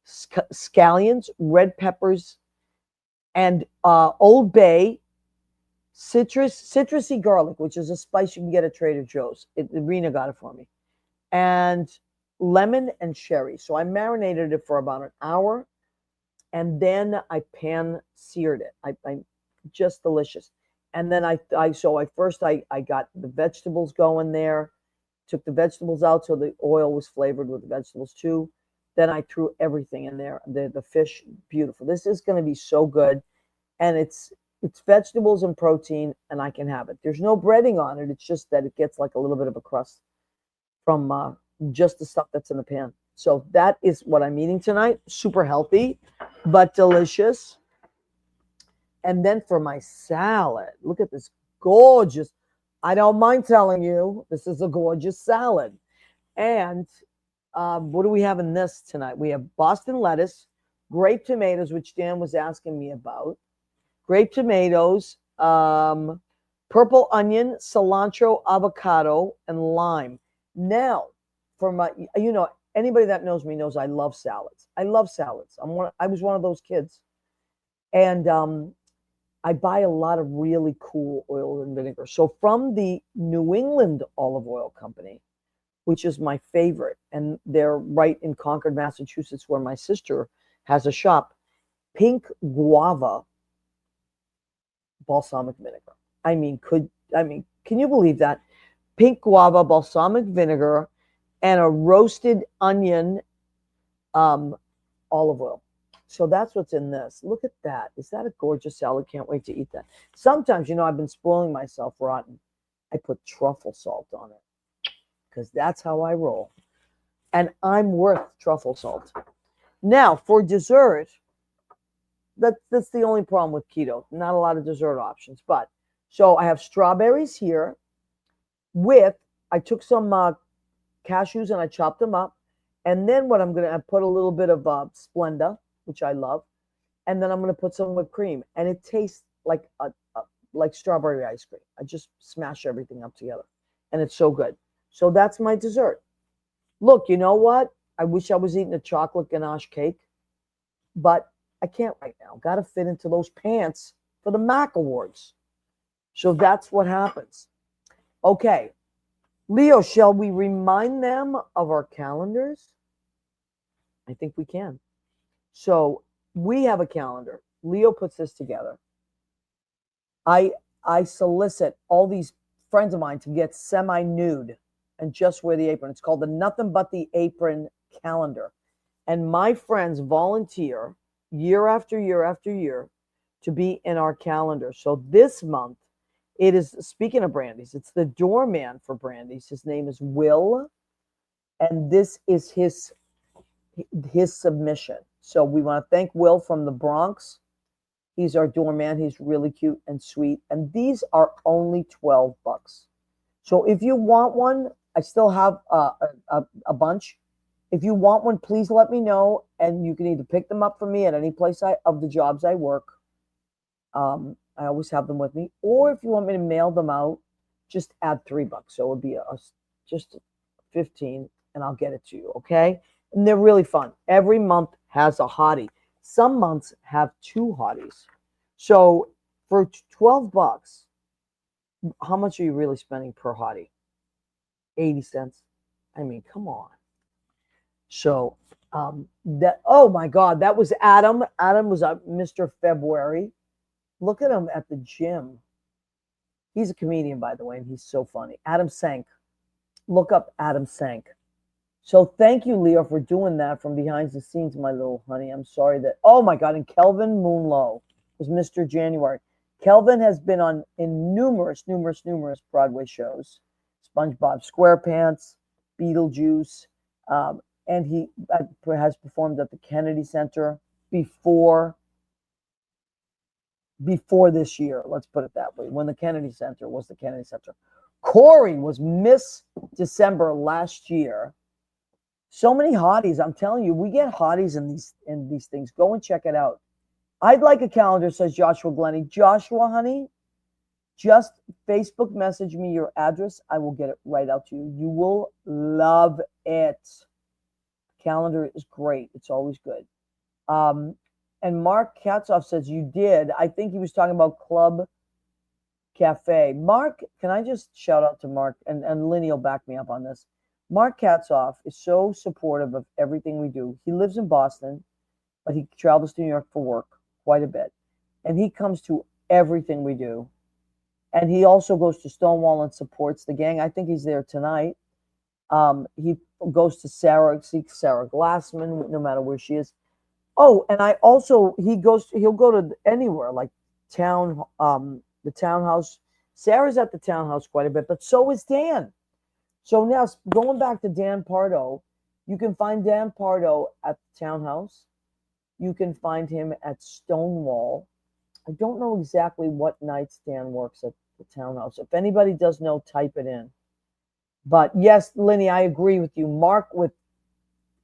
scallions, red peppers, and Old Bay, citrusy garlic, which is a spice you can get at Trader Joe's. Rena got it for me. And lemon and cherry. So I marinated it for about an hour. And then I pan-seared it. I just delicious. And then I got the vegetables going there, took the vegetables out so the oil was flavored with the vegetables too. Then I threw everything in there. The fish, beautiful. This is going to be so good. And it's vegetables and protein, and I can have it. There's no breading on it. It's just that it gets like a little bit of a crust from just the stuff that's in the pan. So that is what I'm eating tonight. Super healthy, but delicious. And then for my salad, look at this gorgeous. I don't mind telling you, this is a gorgeous salad. And what do we have in this tonight? We have Boston lettuce, grape tomatoes, which Dan was asking me about. Grape tomatoes, purple onion, cilantro, avocado, and lime. Now, for my, anybody that knows me knows I love salads. I love salads. I was one of those kids, and I buy a lot of really cool oil and vinegar. So from the New England Olive Oil Company, which is my favorite, and they're right in Concord, Massachusetts, where my sister has a shop. Pink guava balsamic vinegar. Can you believe that? Pink guava balsamic vinegar and a roasted onion olive oil. So that's what's in this. Look at that. Is that a gorgeous salad? Can't wait to eat that. Sometimes, I've been spoiling myself rotten. I put truffle salt on it because that's how I roll. And I'm worth truffle salt. Now, for dessert, that's the only problem with keto. Not a lot of dessert options. But so I have strawberries here I took some cashews and I chopped them up. And then what I'm going to put a little bit of Splenda, which I love. And then I'm going to put some whipped cream. And it tastes like like strawberry ice cream. I just smash everything up together. And it's so good. So that's my dessert. Look, you know what? I wish I was eating a chocolate ganache cake. But I can't right now. Got to fit into those pants for the Mac Awards. So that's what happens. Okay. Leo, shall we remind them of our calendars? I think we can. So we have a calendar. Leo puts this together. I solicit all these friends of mine to get semi-nude and just wear the apron. It's called the Nothing But the Apron calendar. And my friends volunteer year after year after year to be in our calendar. So this month, it is, speaking of Brandy's, it's the doorman for Brandy's. His name is Will, and this is his submission. So we want to thank Will from the Bronx. He's our doorman. He's really cute and sweet. And these are only $12. So if you want one, I still have a bunch. If you want one, please let me know, and you can either pick them up for me at any place of the jobs I work. I always have them with me. Or if you want me to mail them out, just add $3. So it would be just 15, and I'll get it to you, okay? And they're really fun. Every month has a hottie. Some months have 2 hotties. So for $12, how much are you really spending per hottie? 80 cents. I mean, come on. So oh my God, that was Adam. Adam was Mr. February. Look at him at the gym. He's a comedian, by the way, and he's so funny. Adam Sank. Look up Adam Sank. So thank you, Leo, for doing that from behind the scenes, my little honey. I'm sorry that, oh my God, and Kelvin Moonlow was Mr. January. Kelvin has been in numerous Broadway shows. SpongeBob SquarePants, Beetlejuice, and he has performed at the Kennedy Center before this year. Let's put it that way. When the Kennedy Center was the Kennedy Center. Corey was Miss December last year. So many hotties. I'm telling you, we get hotties in these things. Go and check it out. I'd like a calendar, says Joshua Glennie. Joshua, honey, just Facebook message me your address. I will get it right out to you. You will love it. Calendar is great. It's always good. And Mark Katzoff says you did. I think he was talking about Club Cafe. Mark, can I just shout out to Mark? And Linny will back me up on this. Mark Katzoff is so supportive of everything we do. He lives in Boston, but he travels to New York for work quite a bit. And he comes to everything we do. And he also goes to Stonewall and supports the gang. I think he's there tonight. He goes to seeks Sarah Glassman, no matter where she is. Oh, and he'll go to anywhere, like the townhouse. Sarah's at the townhouse quite a bit, but so is Dan. So now going back to Dan Pardo, you can find Dan Pardo at the townhouse. You can find him at Stonewall. I don't know exactly what nights Dan works at the townhouse. If anybody does know, type it in. But yes, Lenny, I agree with you. Mark with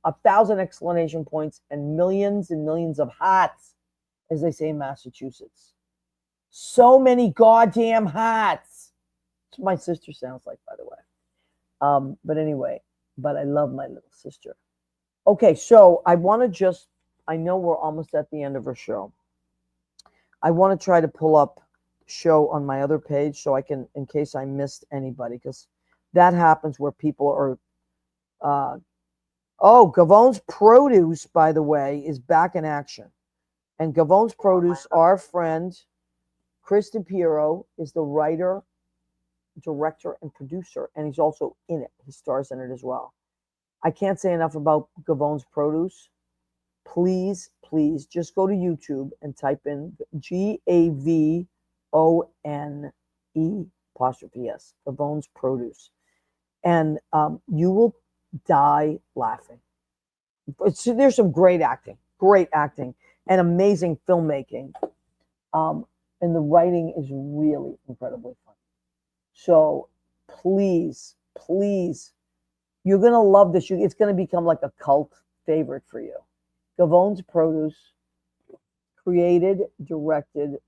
1,000 exclamation points and millions of hats, as they say in Massachusetts. So many goddamn hats. That's what my sister sounds like, by the way. But anyway, but I love my little sister. Okay, so I want to just, I know we're almost at the end of our show. I want to try to pull up show on my other page so I can, in case I missed anybody, because that happens where people are. Gavon's Produce, by the way, is back in action. And Gavon's Produce, our friend, Kristen Piero, is the writer, director, and producer, and he's also in it. He stars in it as well. I can't say enough about Gavon's Produce. Please, please, just go to YouTube and type in Gavone apostrophe S, Gavon's Produce. And you will die laughing. There's some great acting, and amazing filmmaking. And the writing is really incredibly fun. So please, please, you're going to love this. It's going to become like a cult favorite for you. Gavon's Produce, created, directed,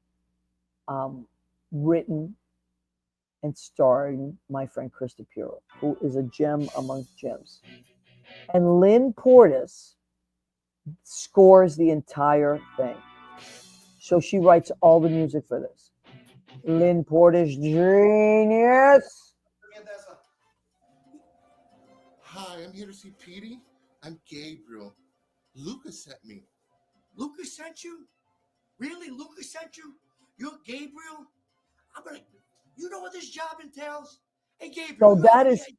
written, and starring my friend Chrissy Piero, who is a gem amongst gems. And Lynn Portis scores the entire thing. So she writes all the music for this. Lynn Portis, genius. Hi, I'm here to see Petey. I'm Gabriel. Lucas sent me. Lucas sent you? Really? Lucas sent you? You're Gabriel? You know what this job entails? Hey, Gabriel. So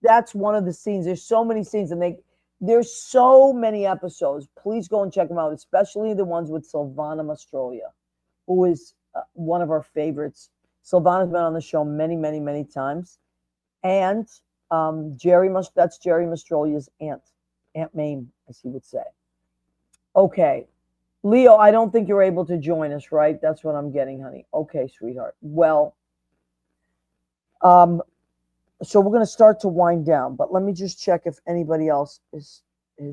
that's one of the scenes. There's so many scenes, and there's so many episodes. Please go and check them out, especially the ones with Silvana Mastrolia, who is one of our favorites. Silvana's been on the show many, many, many times. And that's Jerry Mastrolia's aunt Mame, as he would say. Okay. Leo, I don't think you're able to join us, right? That's what I'm getting, honey. Okay, sweetheart. Well, so we're going to start to wind down, but let me just check if anybody else has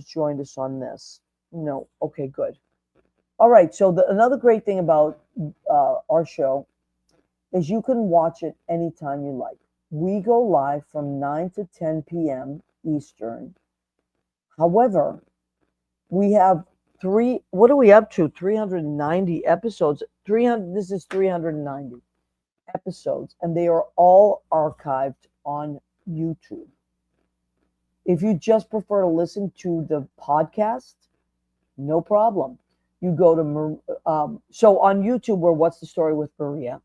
joined us on this. No. Okay, good. All right. So another great thing about our show is you can watch it anytime you like. We go live from 9 to 10 p.m. Eastern. However, we have what are we up to? 390 episodes. This is 390 episodes, and they are all archived on YouTube. If you just prefer to listen to the podcast, no problem. You go to so on YouTube, we're What's the Story with Maria.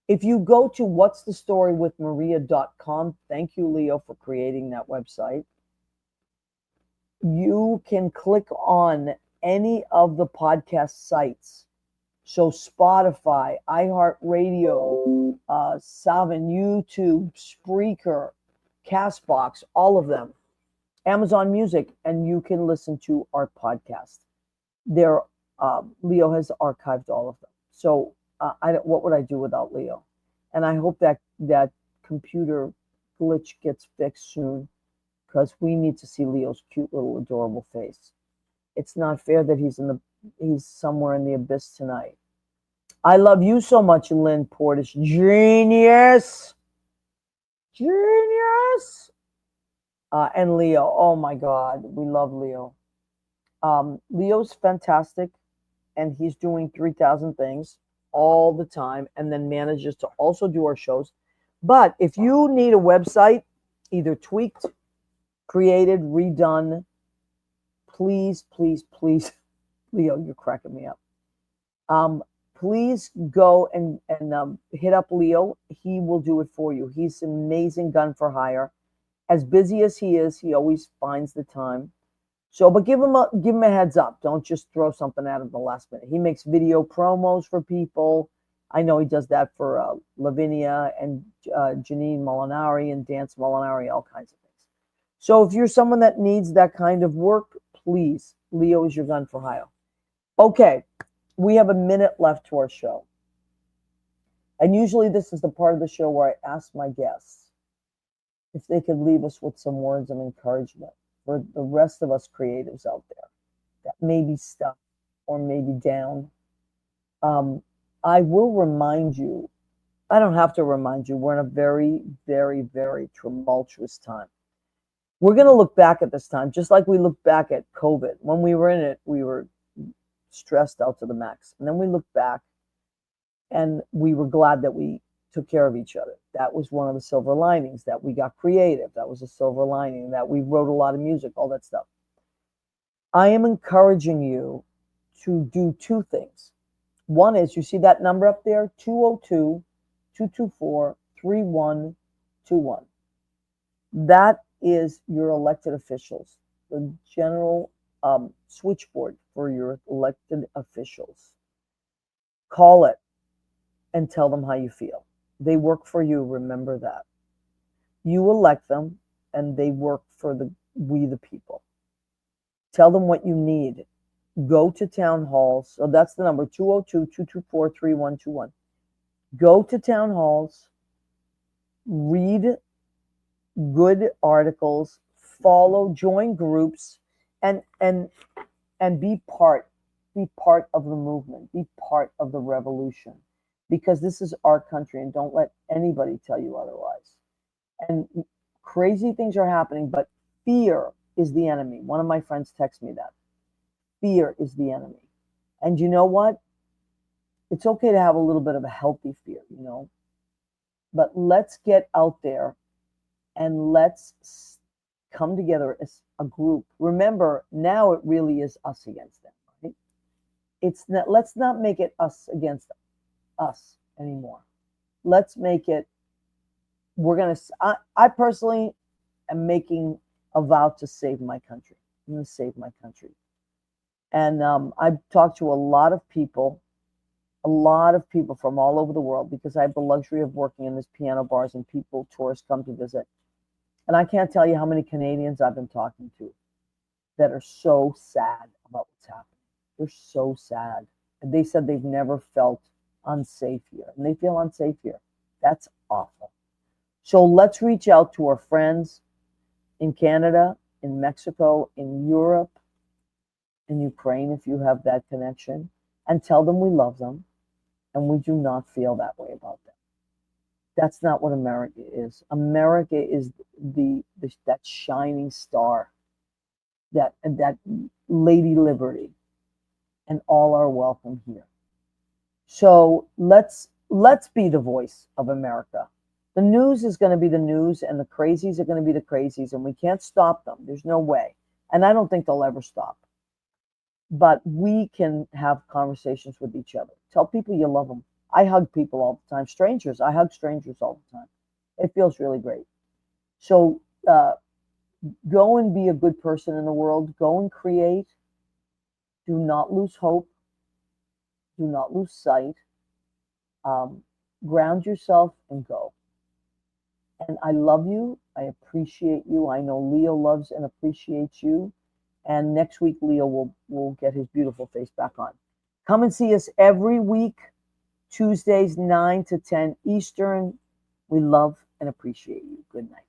If you go to what'sthestorywithmaria.com, thank you, Leo, for creating that website. You can click on any of the podcast sites. So Spotify, iHeartRadio, Savin, YouTube, Spreaker, Castbox, all of them, Amazon Music, and you can listen to our podcast. Leo has archived all of them. So what would I do without Leo? And I hope that computer glitch gets fixed soon, because we need to see Leo's cute little adorable face. It's not fair that he's somewhere in the abyss tonight. I love you so much, Lynn Portis. Genius. And Leo. Oh my God. We love Leo. Leo's fantastic, and he's doing 3,000 things all the time, and then manages to also do our shows. But if you need a website, either tweaked, created, redone, please, Leo, you're cracking me up. Please go and hit up Leo. He will do it for you. He's an amazing gun for hire. As busy as he is, he always finds the time. So, but give him a heads up. Don't just throw something out at the last minute. He makes video promos for people. I know he does that for Lavinia and Janine Molinari and Dance Molinari, all kinds of things. So if you're someone that needs that kind of work, please, Leo is your gun for hire. Okay, we have a minute left to our show. And usually this is the part of the show where I ask my guests if they could leave us with some words of encouragement for the rest of us creatives out there that may be stuck or maybe down. I will remind you, I don't have to remind you, we're in a very, very, very tumultuous time. We're going to look back at this time just like we look back at COVID. When we were in it, we were stressed out to the max. And then we look back and we were glad that we took care of each other. That was one of the silver linings, that we got creative. That was a silver lining, that we wrote a lot of music, all that stuff. I am encouraging you to do two things. One is, you see that number up there, 202-224-3121. That is your elected officials, the general switchboard for your elected officials. Call it and tell them how you feel. They work for you, remember that. You elect them and they work for we the people. Tell them what you need. Go to town halls. So that's the number, 202-224-3121. Go to town halls, read good articles, follow, join groups, and be part of the movement, be part of the revolution, because this is our country, and don't let anybody tell you otherwise. And crazy things are happening, but fear is the enemy. One of my friends texted me that. Fear is the enemy. And you know what? It's okay to have a little bit of a healthy fear, but let's get out there and let's come together as a group. Remember, now it really is us against them, right? Let's not make it us against us anymore. Let's make it, I personally am making a vow to save my country. I'm going to save my country. And I've talked to a lot of people from all over the world, because I have the luxury of working in these piano bars and tourists come to visit. And I can't tell you how many Canadians I've been talking to that are so sad about what's happening. They're so sad. And they said they've never felt unsafe here. And they feel unsafe here. That's awful. So let's reach out to our friends in Canada, in Mexico, in Europe, in Ukraine, if you have that connection, and tell them we love them and we do not feel that way about them. That's not what America is. America is that shining star, that Lady Liberty, and all are welcome here. So let's be the voice of America. The news is going to be the news, and the crazies are going to be the crazies, and we can't stop them. There's no way. And I don't think they'll ever stop. But we can have conversations with each other. Tell people you love them. I hug people all the time. Strangers, I hug strangers all the time. It feels really great. So go and be a good person in the world. Go and create. Do not lose hope. Do not lose sight. Ground yourself and go. And I love you. I appreciate you. I know Leo loves and appreciates you. And next week, Leo will get his beautiful face back on. Come and see us every week, Tuesdays, 9 to 10 Eastern. We love and appreciate you. Good night.